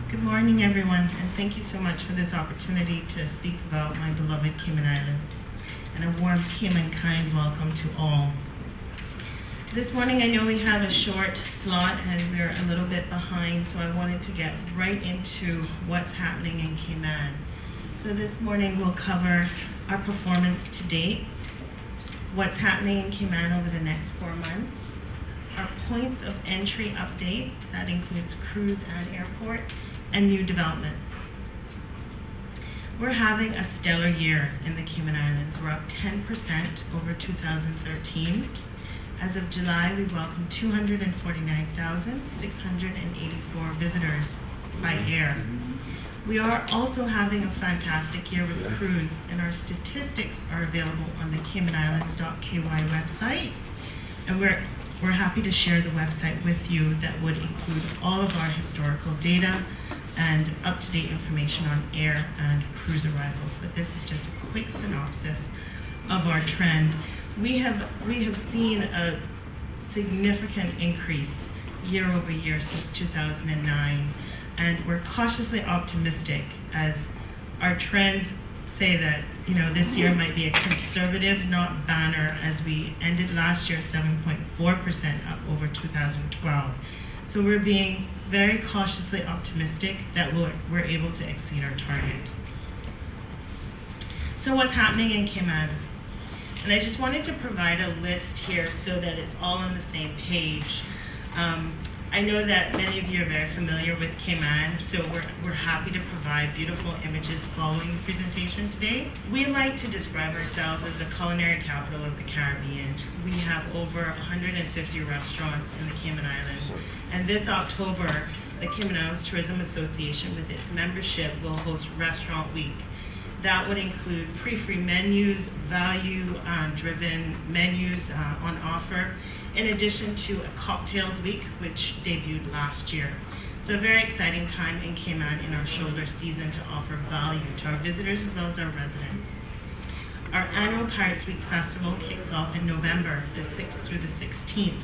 Good morning, everyone, and thank you so much for this opportunity to speak about my beloved Cayman Islands. And a warm Cayman kind welcome to all. This morning I know we have a short slot and we're a little bit behind, so I wanted to get right into what's happening in Cayman. So this morning we'll cover our performance to date, what's happening in Cayman over the next 4 months, our points of entry update, that includes cruise and airport, and new developments. We're having a stellar year in the Cayman Islands. We're up 10% over 2013. As of July, we welcomed 249,684 visitors by air. We are also having a fantastic year with cruise, and our statistics are available on the CaymanIslands.ky website. And we're happy to share the website with you that would include all of our historical data and up-to-date information on air and cruise arrivals. But this is just a quick synopsis of our trend. We have seen a significant increase year over year since 2009, and we're cautiously optimistic as our trends say that this year might be a conservative, not banner, as we ended last year 7.4% up over 2012. So we're being very cautiously optimistic that we're able to exceed our target. So what's happening in Cayman? And I just wanted to provide a list here so that it's all on the same page. I know that many of you are very familiar with Cayman, so we're happy to provide beautiful images following the presentation today. We like to describe ourselves as the culinary capital of the Caribbean. We have over 150 restaurants in the Cayman Islands, and this October, the Cayman Islands Tourism Association, with its membership, will host Restaurant Week. That would include pre-free menus, value-driven menus on offer, in addition to a cocktails week, which debuted last year. So a very exciting time in Cayman in our shoulder season to offer value to our visitors as well as our residents. Our annual Pirates Week Festival kicks off in November, the 6th through the 16th.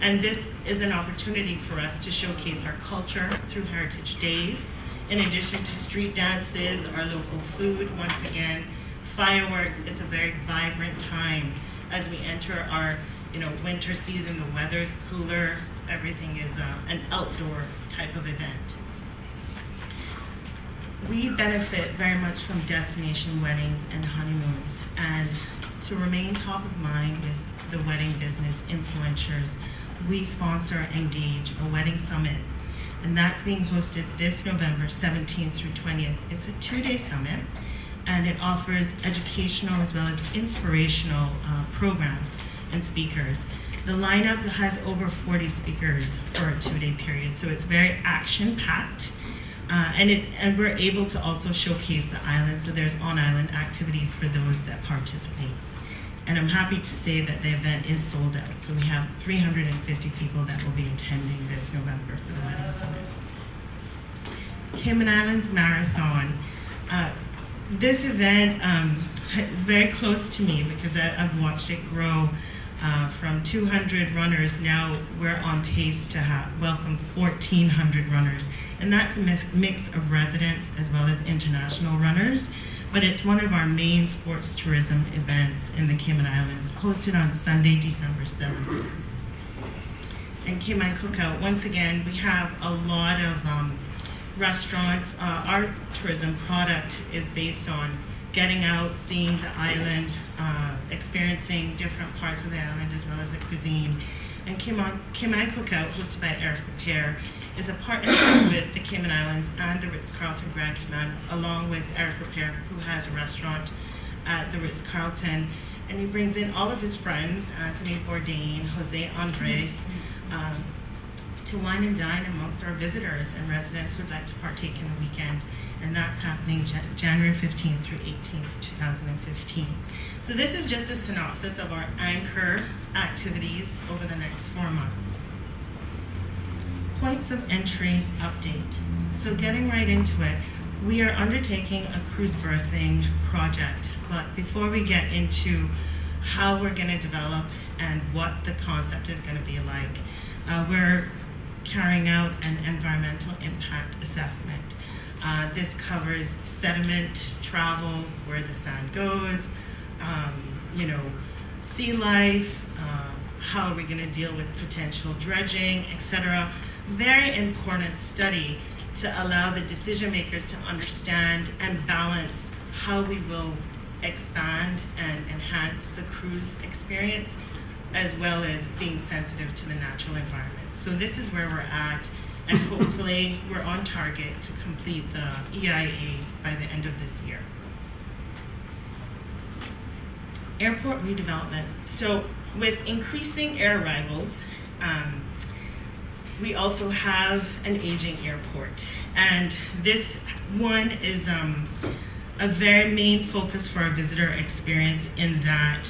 And this is an opportunity for us to showcase our culture through Heritage Days, in addition to street dances, our local food, once again, fireworks. It's a very vibrant time as we enter our winter season. The weather's cooler, everything is an outdoor type of event. We benefit very much from destination weddings and honeymoons, and to remain top of mind with the wedding business influencers, we sponsor Engage, a wedding summit, and that's being hosted this November 17th through 20th. It's a 2-day summit, and it offers educational as well as inspirational programs and speakers. The lineup has over 40 speakers for a 2-day period, so it's very action-packed, and we're able to also showcase the island, so there's on-island activities for those that participate. And I'm happy to say that the event is sold out, so we have 350 people that will be attending this November for the Wedding Summit. Cayman Islands Marathon. This event is very close to me because I've watched it grow from 200 runners. Now we're on pace to welcome 1,400 runners. And that's a mix of residents as well as international runners. But it's one of our main sports tourism events in the Cayman Islands, hosted on Sunday, December 7th. And Cayman Cookout, once again, we have a lot of restaurants. Our tourism product is based on getting out, seeing the island, experiencing different parts of the island as well as the cuisine. And Cayman Cookout, hosted by Eric Repair, is a partnership with the Cayman Islands and the Ritz-Carlton Grand Cayman, along with Eric Repair, who has a restaurant at the Ritz-Carlton. And he brings in all of his friends, Anthony Bourdain, Jose Andres, to wine and dine amongst our visitors and residents who would like to partake in the weekend. And that's happening January 15th through 18th, 2015. So this is just a synopsis of our anchor activities over the next 4 months. Points of entry update. So getting right into it, we are undertaking a cruise berthing project. But before we get into how we're going to develop and what the concept is going to be like, we're carrying out an environmental impact assessment. This covers sediment travel, where the sand goes, sea life, how are we going to deal with potential dredging, etc. Very important study to allow the decision makers to understand and balance how we will expand and enhance the cruise experience, as well as being sensitive to the natural environment. So this is where we're at, and hopefully we're on target to complete the EIA by the end of this year. Airport redevelopment. So with increasing air arrivals, we also have an aging airport. And this one is a very main focus for our visitor experience, in that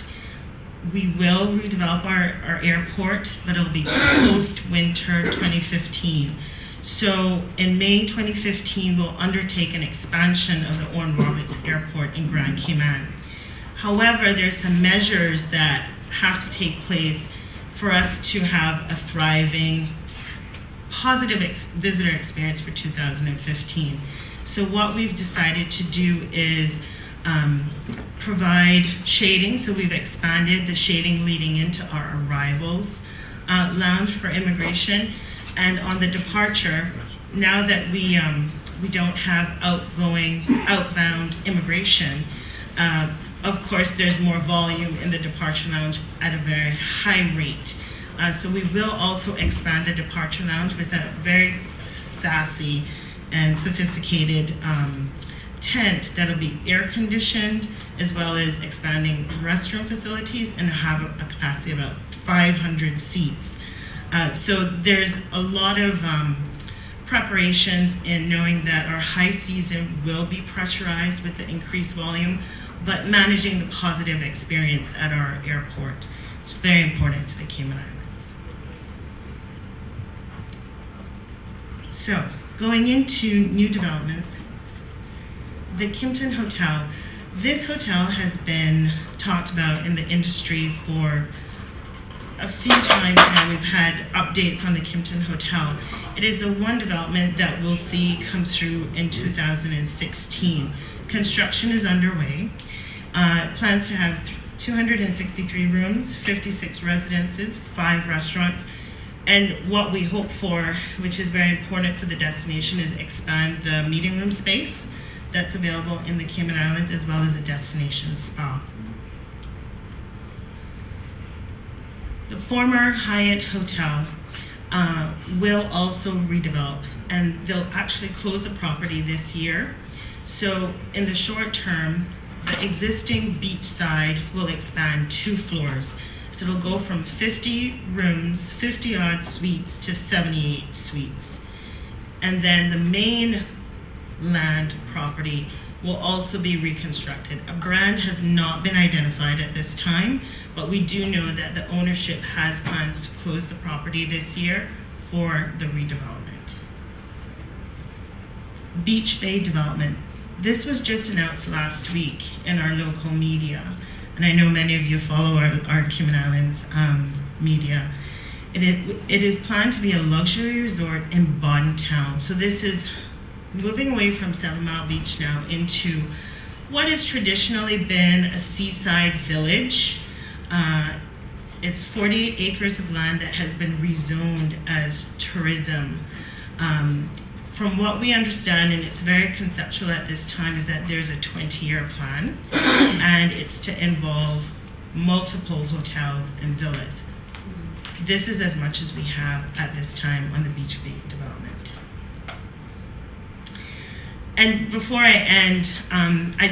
we will redevelop our airport, but it'll be post-winter 2015. So in May 2015, we'll undertake an expansion of the Owen Roberts Airport in Grand Cayman. However, there's some measures that have to take place for us to have a thriving, positive visitor experience for 2015. So what we've decided to do is provide shading. So we've expanded the shading leading into our arrivals lounge for immigration. And on the departure, now that we don't have outbound immigration, of course there's more volume in the departure lounge at a very high rate. So we will also expand the departure lounge with a very sassy and sophisticated tent that'll be air conditioned, as well as expanding restroom facilities, and have a capacity of about 500 seats. So there's a lot of preparations in knowing that our high season will be pressurized with the increased volume, but managing the positive experience at our airport is very important to the Cayman Islands. So, going into new developments, the Kimpton Hotel. This hotel has been talked about in the industry for a few times now. We've had updates on the Kimpton Hotel. It is the one development that we'll see come through in 2016. Construction is underway. It plans to have 263 rooms, 56 residences, 5 restaurants. And what we hope for, which is very important for the destination, is expand the meeting room space that's available in the Cayman Islands, as well as a destination spa. The former Hyatt Hotel will also redevelop, and they'll actually close the property this year. So in the short term, the existing beachside will expand 2 floors. So it'll go from 50 rooms, 50 odd suites, to 78 suites. And then the main land property will also be reconstructed. A brand has not been identified at this time, but we do know that the ownership has plans to close the property this year for the redevelopment. Beach Bay development. This was just announced last week in our local media, and I know many of you follow our Cayman Islands media. It is planned to be a luxury resort in Bodden Town. So this is moving away from 7 Mile Beach now into what has traditionally been a seaside village. It's 48 acres of land that has been rezoned as tourism. From what we understand, and it's very conceptual at this time, is that there's a 20-year plan, and it's to involve multiple hotels and villas. This is as much as we have at this time on the Beach Bay development. And before I end, I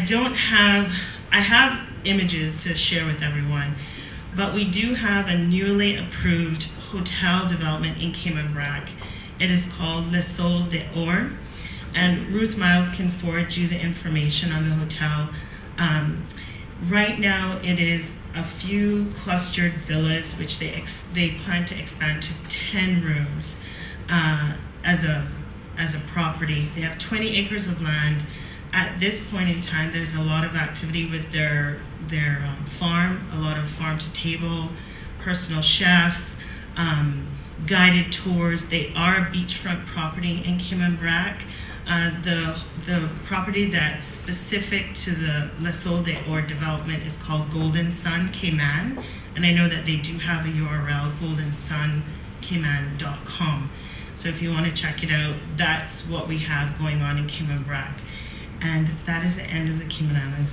have images to share with everyone, but we do have a newly approved hotel development in Cayman Brac. It is called Le Sol d'Or, and Ruth Miles can forward you the information on the hotel. Right now, it is a few clustered villas, which they plan to expand to 10 rooms as a property. They have 20 acres of land. At this point in time, there's a lot of activity with their farm, a lot of farm to table, personal chefs. guided tours. They are a beachfront property in Cayman Brac. The property that's specific to the Le Solde or development is called Golden Sun Cayman, and I know that they do have a URL, goldensuncayman.com. So if you want to check it out, that's what we have going on in Cayman Brac. And that is the end of the Cayman Islands